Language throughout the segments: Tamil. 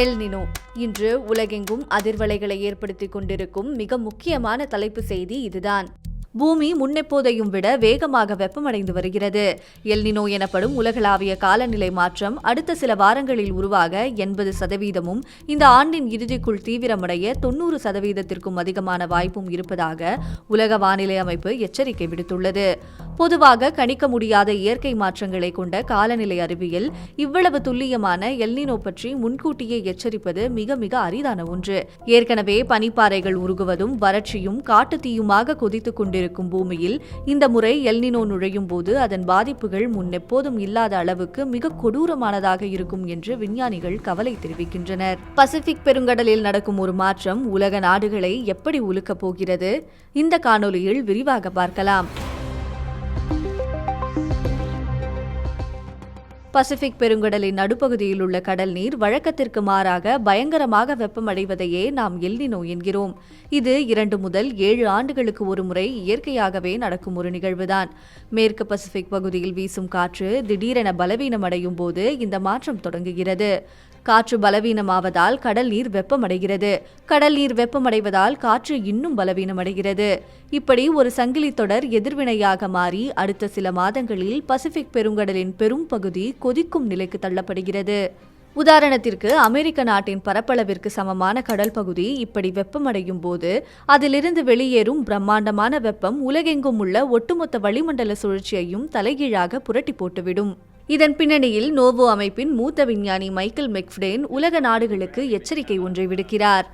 எல் நினோ இன்று உலகெங்கும் அதிர்வலைகளை ஏற்படுத்திக் கொண்டிருக்கும் மிக முக்கியமான தலைப்பு செய்தி இதுதான். பூமி முன்னெப்போதையும் விட வேகமாக வெப்பமடைந்து வருகிறது. எல் நினோ எனப்படும் உலகளாவிய காலநிலை மாற்றம் அடுத்த சில வாரங்களில் உருவாக 80%, இந்த ஆண்டின் இறுதிக்குள் தீவிரமடைய 90%த்திற்கும் அதிகமான வாய்ப்பும் இருப்பதாக உலக வானிலை அமைப்பு எச்சரிக்கை விடுத்துள்ளது. பொதுவாக கணிக்க முடியாத இயற்கை மாற்றங்களை கொண்ட காலநிலை அறிவியல் இவ்வளவு துல்லியமான எல் நினோ பற்றி முன்கூட்டியே எச்சரிப்பது மிக மிக அரிதான ஒன்று. ஏற்கனவே பனிப்பாறைகள் உருகுவதும் வறட்சியும் காட்டுத்தீயுமாக கொதித்துக் கொண்டிருக்கும் பூமியில் இந்த முறை எல் நினோ நுழையும் போது அதன் பாதிப்புகள் முன்னெப்போதும் இல்லாத அளவுக்கு மிக கொடூரமானதாக இருக்கும் என்று விஞ்ஞானிகள் கவலை தெரிவிக்கின்றனர். பசிபிக் பெருங்கடலில் நடக்கும் ஒரு மாற்றம் உலக நாடுகளை எப்படி உலுக்கப் போகிறது? இந்த காணொலியில் விரிவாக பார்க்கலாம். பசிபிக் பெருங்கடலின் நடுப்பகுதியில் உள்ள கடல் நீர் வழக்கத்திற்கு மாறாக பயங்கரமாக வெப்பமடைவதையே நாம் எல் நினோ என்கிறோம். இது 2 முதல் 7 ஆண்டுகளுக்கு ஒரு முறை இயற்கையாகவே நடக்கும் ஒரு நிகழ்வுதான். மேற்கு பசிபிக் பகுதியில் வீசும் காற்று திடீரென பலவீனமடையும் போது இந்த மாற்றம் தொடங்குகிறது. காற்று பலவீனமாவதால் கடல் நீர் வெப்பமடைகிறது. கடல் நீர் வெப்பமடைவதால் காற்று இன்னும் பலவீனமடைகிறது. இப்படி ஒரு சங்கிலி தொடர் எதிர்வினையாக மாறி அடுத்த சில மாதங்களில் பசிபிக் பெருங்கடலின் பெரும் பகுதி கொதிக்கும் நிலைக்கு தள்ளப்படுகிறது. உதாரணத்திற்கு அமெரிக்க நாட்டின் பரப்பளவிற்கு சமமான கடல் பகுதி இப்படி வெப்பமடையும் போது அதிலிருந்து வெளியேறும் பிரம்மாண்டமான வெப்பம் உலகெங்கும் உள்ள ஒட்டுமொத்த வளிமண்டல சுழற்சியையும் தலைகீழாக புரட்டி போட்டுவிடும். இதன் பின்னணியில் நோவோ அமைப்பின் மூத்த விஞ்ஞானி மைக்கேல் மெக்ஃபடேன் உலக நாடுகளுக்கு எச்சரிக்கை ஒன்றை விடுக்கிறார்.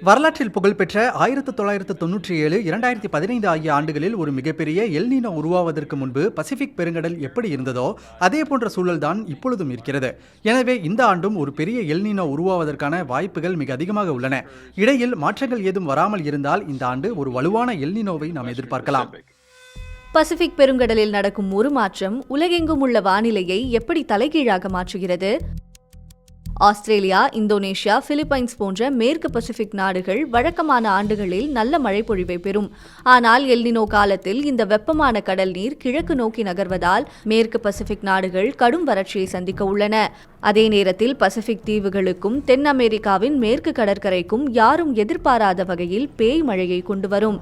வரலாற்றில் புகழ்பெற்ற 1997, 2015 ஆகிய ஆண்டுகளில் ஒரு மிகப்பெரிய எல் நினோ உருவாவதற்கு முன்பு பசிபிக் பெருங்கடல் எப்படி இருந்ததோ அதே போன்ற சூழல்தான் இப்பொழுதும் இருக்கிறது. எனவே இந்த ஆண்டும் ஒரு பெரிய எல் நினோ உருவாவதற்கான வாய்ப்புகள் மிக அதிகமாக உள்ளன. இடையில் மாற்றங்கள் ஏதும் வராமல் இருந்தால் இந்த ஆண்டு ஒரு வலுவான எல் நினோவை நாம் எதிர்பார்க்கலாம். பசிபிக் பெருங்கடலில் நடக்கும் ஒரு மாற்றம் உலகெங்கும் உள்ள வானிலையை எப்படி தலைகீழாக மாற்றுகிறது? ஆஸ்திரேலியா, இந்தோனேஷியா, பிலிப்பைன்ஸ் போன்ற மேற்கு பசிபிக் நாடுகள் வழக்கமான ஆண்டுகளில் நல்ல மழைப்பொழிவை பெறும். ஆனால் எல் நினோ காலத்தில் இந்த வெப்பமான கடல் நீர் கிழக்கு நோக்கி நகர்வதால் மேற்கு பசிபிக் நாடுகள் கடும் வறட்சியை சந்திக்க உள்ளன. அதே நேரத்தில் பசிபிக் தீவுகளுக்கும் தென் அமெரிக்காவின் மேற்கு கடற்கரைக்கும் யாரும் எதிர்பாராத வகையில் பேய் மழையை கொண்டு வரும்.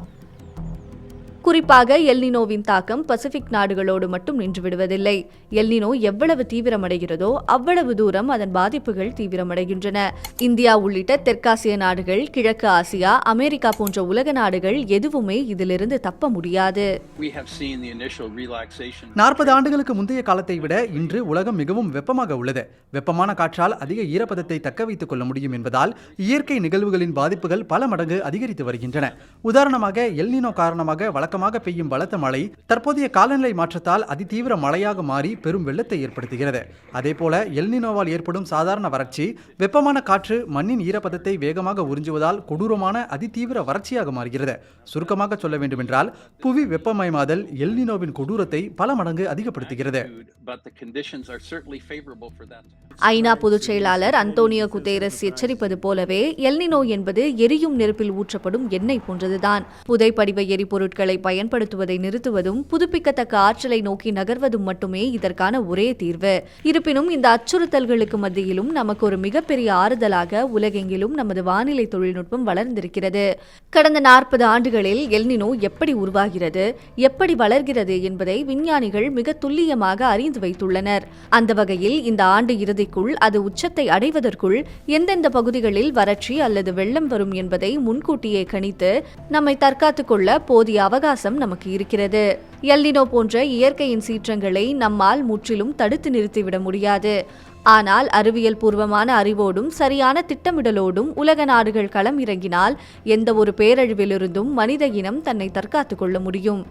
குறிப்பாக எல் நினோவின் தாக்கம் பசிபிக் நாடுகளோடு மட்டும் நின்று விடுவதில்லை. எல் நினோ எவ்வளவு தீவிரமடைகிறதோ அவ்வளவு தூரம் அதன் பாதிப்புகள் தீவிரமடைகின்றன. இந்தியா உள்ளிட்ட தெற்காசிய நாடுகள், கிழக்கு ஆசியா, அமெரிக்கா போன்ற உலக நாடுகள் எதுவுமே இதிலிருந்து தப்ப முடியாது. 40 ஆண்டுகளுக்கு முந்தைய காலத்தை விட இன்று உலகம் மிகவும் வெப்பமாக உள்ளது. வெப்பமான காற்றால் அதிக ஈரப்பதத்தை தக்க வைத்துக் கொள்ள முடியும் என்பதால் இயற்கை நிகழ்வுகளின் பாதிப்புகள் பல மடங்கு அதிகரித்து வருகின்றன. உதாரணமாக எல் நினோ காரணமாக வழக்கமாக பெய்யும் பலத்த மழை தற்போதைய காலநிலை மாற்றத்தால் அதிதீவிர மழையாக மாறி பெரும் வெள்ளத்தை ஏற்படுத்துகிறது. அதேபோல எல் நினோவால் ஏற்படும் சாதாரண வறட்சி, வெப்பமான காற்று மண்ணின் ஈரப்பதத்தை வேகமாக உறிஞ்சுவதால் கொடூரமான அதிதீவிர வறட்சியாக மாறுகிறது. சுருக்கமாக சொல்ல வேண்டுமென்றால் புவி வெப்பமயமாதல் எல் நினோவின் கொடூரத்தை பல மடங்கு அதிகப்படுத்துகிறது. ஐநா பொதுச் செயலாளர் அந்தோனியோ குட்டேரஸ் எச்சரிப்பது போலவே எல் நினோ என்பது எரியும் நெருப்பில் ஊற்றப்படும் எண்ணெய் போன்றதுதான். புதைப்படிவ எரிபொருட்களை பயன்படுத்துவதை நிறுத்துவதும் புதுப்பிக்கத்தக்க ஆற்றலை நோக்கி நகர்வதும் மட்டுமே இதற்கான ஒரே தீர்வு. இருப்பினும் இந்த அச்சுறுத்தல்களுக்கு மத்தியிலும் நமக்கு ஒரு மிகப்பெரிய ஆறுதலாக உலகெங்கிலும் நமது வானிலை தொழில்நுட்பம் வளர்ந்திருக்கிறது. கடந்த 40 ஆண்டுகளில் எல் நினோ எப்படி உருவாகிறது, எப்படி வளர்கிறது என்பதை விஞ்ஞானிகள் மிக துல்லியமாக அறிந்து வைத்துள்ளனர். அந்த வகையில் இந்த ஆண்டு இறுதிக்குள் அது உச்சத்தை அடைவதற்குள் எந்தெந்த பகுதிகளில் வறட்சி அல்லது வெள்ளம் வரும் என்பதை முன்கூட்டியே கணித்து நம்மை தற்காத்துக் கொள்ள போதிய அவகாசம் நமக்கு இருக்கிறது. எல் நினோ போன்ற இயற்கையின் சீற்றங்களை நம்மால் முற்றிலும் தடுத்து நிறுத்திவிட முடியாது. ஆனால் அறிவியல் பூர்வமான அறிவோடும் சரியான திட்டமிடலோடும் உலக நாடுகள் களம் இறங்கினால் எந்த ஒரு பேரழிவிலிருந்தும் மனித இனம் தன்னை தற்காத்துக் கொள்ள முடியும்.